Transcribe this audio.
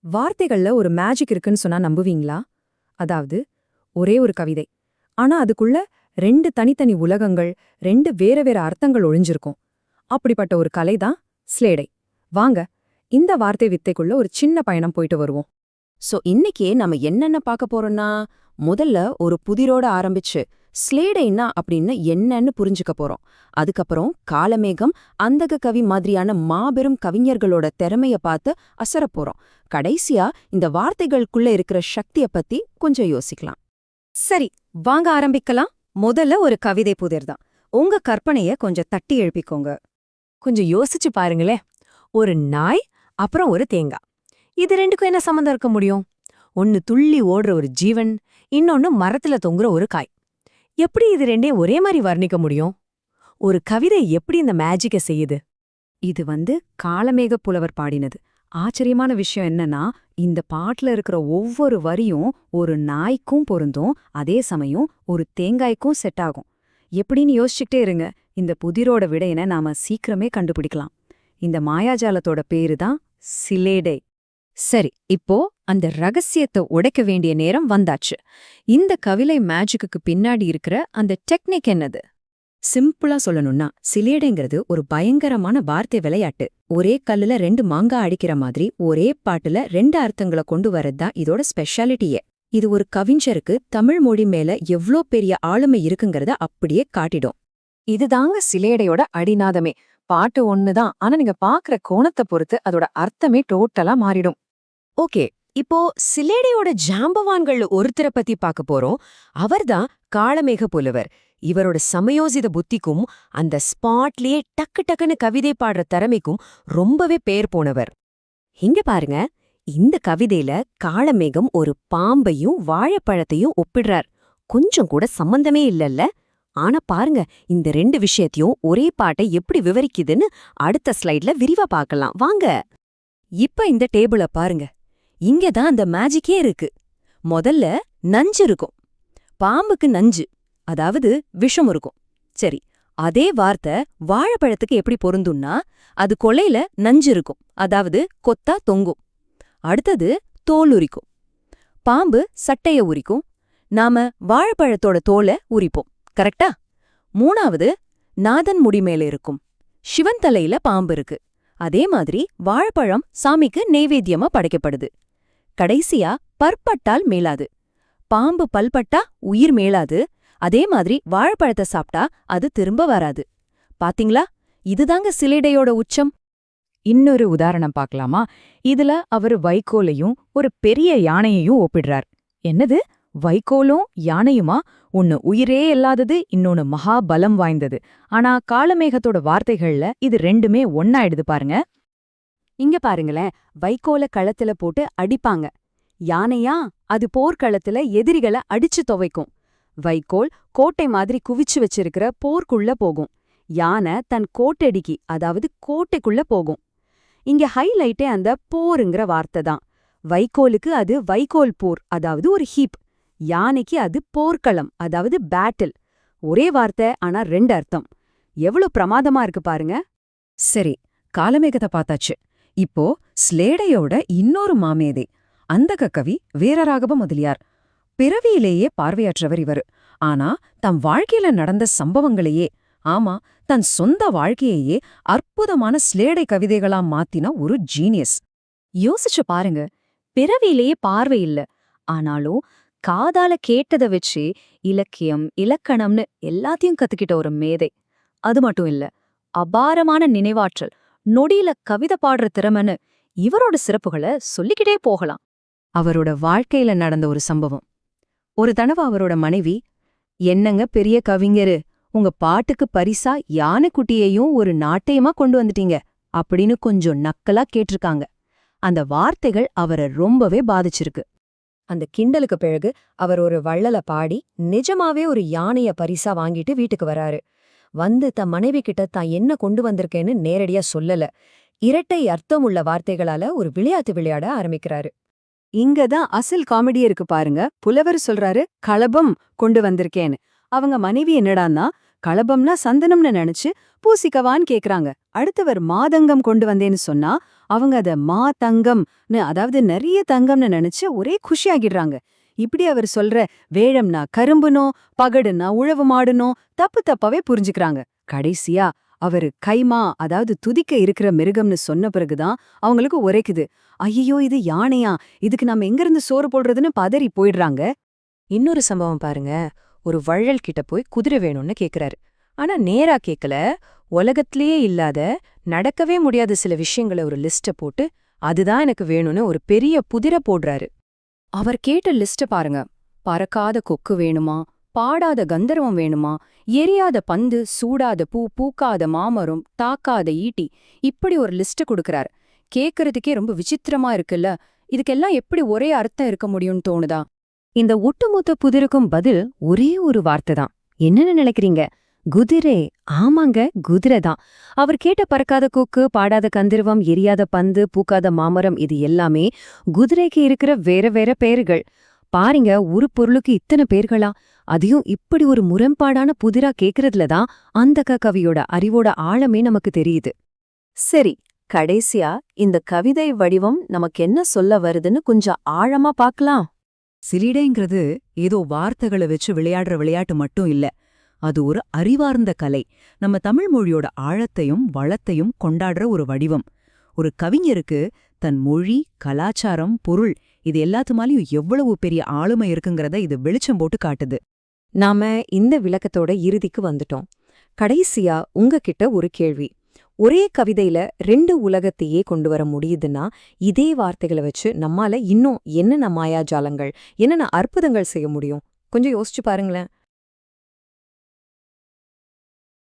வார்த்தைகள்ல ஒரு மேஜிக் இருக்குன்னு சொன்னா நம்புவீங்களா? அதாவது, ஒரே ஒரு கவிதை. ஆனா அதுக்குள்ள 2 தனித்தனி உலகங்கள், 2 வேற வேற அர்த்தங்கள் ஒளிஞ்சிருக்கும். அப்படிப்பட்ட ஒரு கலை தான் ஸ்லேடை. வாங்க, இந்த வார்த்தை வித்தைக்குள்ள ஒரு சின்ன பயணம் போயிட்டு வருவோம். இன்னைக்கு நம்ம என்னென்ன பார்க்க போறோம்னா, முதல்ல ஒரு புதிரோட ஆரம்பிச்சு ஸ்லேடைன்னா அப்படின்னு என்னன்னு புரிஞ்சுக்க போறோம். அதுக்கப்புறம் காலமேகம், அந்தக கவி மாதிரியான மாபெரும் கவிஞர்களோட திறமைய பார்த்து அசரப் போறோம். கடைசியா இந்த வார்த்தைகளுக்குள்ள இருக்கிற சக்திய பத்தி கொஞ்சம் யோசிக்கலாம். சரி, வாங்க ஆரம்பிக்கலாம். முதல்ல ஒரு கவிதை புதிர்தான். உங்க கற்பனைய கொஞ்சம் தட்டி எழுப்பிக்கோங்க. கொஞ்சம் யோசிச்சு பாருங்களேன். ஒரு நாய், அப்புறம் ஒரு தேங்காய். இது ரெண்டுக்கும் என்ன சம்மந்தம் இருக்க முடியும்? ஒன்னு துள்ளி ஓடுற ஒரு ஜீவன், இன்னொன்னு மரத்துல தொங்குற ஒரு காய். எப்படி இது ரெண்டையும் ஒரே மாதிரி வர்ணிக்க முடியும்? ஒரு கவிதை எப்படி இந்த மேஜிக்க செய்யுது? இது காலமேக புலவர் பாடினது. ஆச்சரியமான விஷயம் என்னன்னா, இந்த பாட்டுல இருக்கிற ஒவ்வொரு வரியும் ஒரு நாய்க்கும் பொருந்தும், அதே சமயம் ஒரு தேங்காய்க்கும் செட் ஆகும். எப்படின்னு யோசிச்சுக்கிட்டே இருங்க. இந்த புதிரோட விடையின நாம சீக்கிரமே கண்டுபிடிக்கலாம். இந்த மாயாஜாலத்தோட பேரு தான் சிலேடை. சரி, இப்போ அந்த ரகசியத்தை உடைக்க வேண்டிய நேரம் வந்தாச்சு. இந்த கவிதை மேஜிக்கு பின்னாடி இருக்கிற அந்த டெக்னிக் என்னது? சிம்பிளா சொல்லணும்னா, சிலேடைங்கிறது ஒரு பயங்கரமான வார்த்தை விளையாட்டு. ஒரே கல்லுல 2 மாங்காய் அடிக்கிற மாதிரி ஒரே பாட்டுல 2 அர்த்தங்களை கொண்டு வரதுதான் இதோட ஸ்பெஷாலிட்டியே. இது ஒரு கவிஞருக்கு தமிழ் மொழி மேல எவ்ளோ பெரிய ஆளுமை இருக்குங்கிறத அப்படியே காட்டிடும். இதுதாங்க சிலேடையோட அடிநாதமே. பாட்டு ஒண்ணுதான், ஆனா நீங்க பாக்குற கோணத்தை பொறுத்து அதோட அர்த்தமே டோட்டலா மாறிடும். ஓகே, இப்போ சிலேடையோட ஜாம்பவான்கள் ஒருத்தரை பத்தி பார்க்க போறோம். அவர்தான் காளமேக புலவர். இவரோட சமயோசித புத்திக்கும் அந்த ஸ்பாட்லயே டக்கு டக்குன்னு கவிதை பாடுற திறமைக்கும் ரொம்பவே பேர் போனவர். இங்க பாருங்க, இந்த கவிதையில காளமேகம் ஒரு பாம்பையும் வாழைப்பழத்தையும் ஒப்பிடுறார். கொஞ்சம் கூட சம்பந்தமே இல்லல்ல. ஆனா பாருங்க, இந்த 2 விஷயத்தையும் ஒரே பாட்டை எப்படி விவரிக்குதுன்னு அடுத்த ஸ்லைட்ல விரிவா பார்க்கலாம் வாங்க. இப்ப இந்த டேபிள பாருங்க. இங்கதான் அந்த மேஜிக்கே இருக்கு. முதல்ல நஞ்சு இருக்கும். பாம்புக்கு நஞ்சு, அதாவது விஷம் இருக்கும். சரி, அதே வார்த்தை வாழைப்பழத்துக்கு எப்படி பொருந்தும்னா, அது கொலையில நஞ்சு இருக்கும், அதாவது கொத்தா தொங்கும். அடுத்தது தோல் உரிக்கும். பாம்பு சட்டைய உரிக்கும், நாம வாழைப்பழத்தோட தோலை உரிப்போம். கரெக்டா? மூணாவது, நாதன் முடிமேல இருக்கும். சிவன் தலையில பாம்பு இருக்கு. அதே மாதிரி வாழைப்பழம் சாமிக்கு நெய்வேத்தியமா படைக்கப்படுது. கடைசியா பற்பட்டால் மேலாது. பாம்பு பல்பட்டா உயிர் மேலாது. அதே மாதிரி வாழைப்பழத்தை சாப்பிட்டா அது திரும்ப வராது. பாத்தீங்களா? இதுதாங்க சிலேடையோட உச்சம். இன்னொரு உதாரணம் பார்க்கலாமா? இதுல அவரு வைக்கோலையும் ஒரு பெரிய யானையையும் ஒப்பிடுறார். என்னது? வைக்கோலும் யானையுமா? ஒன்னு உயிரே இல்லாதது, இன்னொன்னு மகா பலம் வாய்ந்தது. ஆனா காலமேகத்தோட வார்த்தைகள்ல இது ரெண்டுமே ஒன்னாயிடுது பாருங்க. இங்க பாருங்களேன், வைக்கோல களத்துல போட்டு அடிப்பாங்க. யானையா? அது போர்க்களத்துல எதிரிகளை அடிச்சு துவைக்கும். வைக்கோல் கோட்டை மாதிரி குவிச்சு வச்சிருக்கிற போர்க்குள்ள போகும். யானை தன் கோட்டடிக்கு, அதாவது கோட்டைக்குள்ள போகும். இங்க ஹைலைட்டே அந்த போருங்கிற வார்த்தை தான். வைக்கோலுக்கு அது வைக்கோல் போர், அதாவது ஒரு ஹீப். யானைக்கு அது போர்க்களம், அதாவது பேட்டில். ஒரே வார்த்தை, ஆனா 2 அர்த்தம். எவ்வளவு பிரமாதமா இருக்கு பாருங்க. சரி, காலமேகத்தை பார்த்தாச்சு. இப்போ ஸ்லேடையோட இன்னொரு மாமேதை, அந்தக கவி வீரராகவ முதலியார். பிறவியிலேயே பார்வையற்றவர் இவரு. ஆனா தம் வாழ்க்கையில நடந்த சம்பவங்களையே, ஆமா, தன் சொந்த வாழ்க்கையையே அற்புதமான ஸ்லேடை கவிதைகளா மாத்தின ஒரு ஜீனியஸ். யோசிச்சு பாருங்க, பிறவியிலேயே பார்வை இல்ல, ஆனாலும் காதால கேட்டதை வச்சு இலக்கியம், இலக்கணம்னு எல்லாத்தையும் கத்துக்கிட்ட ஒரு மேதை. அது மட்டும் இல்ல, அபாரமான நினைவாற்றல், நொடியில கவிதை பாடுற திறமைன்னு இவரோட சிறப்புகளை சொல்லிக்கிட்டே போகலாம். அவரோட வாழ்க்கையில நடந்த ஒரு சம்பவம். ஒரு தடவை அவரோட மனைவி, என்னங்க பெரிய கவிஞரு, உங்க பாட்டுக்கு பரிசா யானைக்குட்டியையும் ஒரு நாட்டையுமா கொண்டு வந்துட்டீங்க அப்படின்னு கொஞ்சம் நக்கலா கேட்டிருக்காங்க. அந்த வார்த்தைகள் அவரை ரொம்பவே பாதிச்சிருக்கு. அந்த கிண்டலுக்கு பிறகு அவர் ஒரு வள்ளல பாடி நிஜமாவே ஒரு யானைய பரிசா வாங்கிட்டு வீட்டுக்கு வராரு. தன் மனைவி கிட்ட தான் என்ன கொண்டு வந்திருக்கேன்னு நேரடியா சொல்லல, இரட்டை அர்த்தமுள்ள வார்த்தைகளால ஒரு விளையாட்டு விளையாட ஆரம்பிக்கிறாரு. இங்கதான் அசல் காமெடி இருக்கு பாருங்க. புலவர் சொல்றாரு, களபம் கொண்டு வந்திருக்கேன்னு. அவங்க மனைவி என்னடான்னா, களபம்னா சந்தனம்னு நினைச்சு பூசிக்கவான்னு கேக்குறாங்க. அடுத்தவர் மாதங்கம் கொண்டு வந்தேன்னு சொன்னா, அவங்க அத மா தங்கம்னு, அதாவது நிறைய தங்கம்னு நினைச்சு ஒரே குஷியாகிடுறாங்க. இப்படி அவர் சொல்ற வேழம்னா கரும்புனோ பகடுனா உழவு மாடுனோ தப்பு தப்பாவே புரிஞ்சுக்கிறாங்க. கடைசியா அவரு கைமா, அதாவது துதிக்க இருக்கிற மிருகம்னு சொன்ன பிறகுதான் அவங்களுக்கு உரைக்குது. ஐயோ, இது யானையா, இதுக்கு நம்ம எங்கிருந்து சோறு போடுறதுன்னு பதறி போயிடுறாங்க. இன்னொரு சம்பவம் பாருங்க. ஒரு வள்ளல் கிட்ட போய் குதிரை வேணும்னு கேக்குறாரு. ஆனா நேரா கேக்கல, உலகத்திலேயே இல்லாத நடக்கவே முடியாத சில விஷயங்களை ஒரு லிஸ்ட போட்டு அதுதான் எனக்கு வேணும்னு ஒரு பெரிய புதிரை போடுறாரு. அவர் கேட்ட லிஸ்ட பாருங்க. பறக்காத கொக்கு வேணுமா, பாடாத கந்தர்வம் வேணுமா, எரியாத பந்து, சூடாத பூ, பூக்காத மாமரம், தாக்காத ஈட்டி, இப்படி ஒரு லிஸ்ட் கொடுக்கறாரு. கேக்குறதுக்கே ரொம்ப விசித்திரமா இருக்குல்ல. இதுக்கெல்லாம் எப்படி ஒரே அர்த்தம் இருக்க முடியும்னு தோணுதா? இந்த ஒட்டுமொத்த புதிருக்கும் பதில் ஒரே ஒரு வார்த்தை தான். என்னன்னு நினைக்கிறீங்க? குதிரை. ஆமாங்க, குதிரை தான். அவர் கேட்ட பறக்காத கொக்கு, பாடாத கந்திரவம், எரியாத பந்து, பூக்காத மாமரம், இது எல்லாமே குதிரைக்கு இருக்கிற வேற வேற பெயர்கள். பாருங்க, ஒரு பொருளுக்கு இத்தனை பேர்களா? அதையும் இப்படி ஒரு முரண்பாடான புதிரா கேக்குறதுல தான் அந்த கவியோட அறிவோட ஆழமே நமக்கு தெரியுது. சரி, கடைசியா இந்த கவிதை வடிவம் நமக்கு என்ன சொல்ல வருதுன்னு கொஞ்சம் ஆழமா பார்க்கலாம். சிலிடைங்கிறது ஏதோ வார்த்தைகளை வச்சு விளையாடுற விளையாட்டு மட்டும் இல்ல. அது ஒரு அறிவார்ந்த கலை. நம்ம தமிழ் மொழியோட ஆழத்தையும் வளத்தையும் கொண்டாடுற ஒரு வடிவம். ஒரு கவிஞருக்கு தன் மொழி, கலாச்சாரம், பொருள் இது எல்லாத்துமாலையும் எவ்வளவு பெரிய ஆளுமை இருக்குங்கிறத இது வெளிச்சம் போட்டு காட்டுது. நாம இந்த விளக்கத்தோட இறுதிக்கு வந்துட்டோம். கடைசியா உங்ககிட்ட ஒரு கேள்வி. ஒரே கவிதையில 2 உலகத்தையே கொண்டு வர முடியுதுன்னா, இதே வார்த்தைகளை வச்சு நம்மால இன்னும் என்னென்ன மாயாஜாலங்கள், என்னென்ன அற்புதங்கள் செய்ய முடியும்? கொஞ்சம் யோசிச்சு பாருங்களேன்.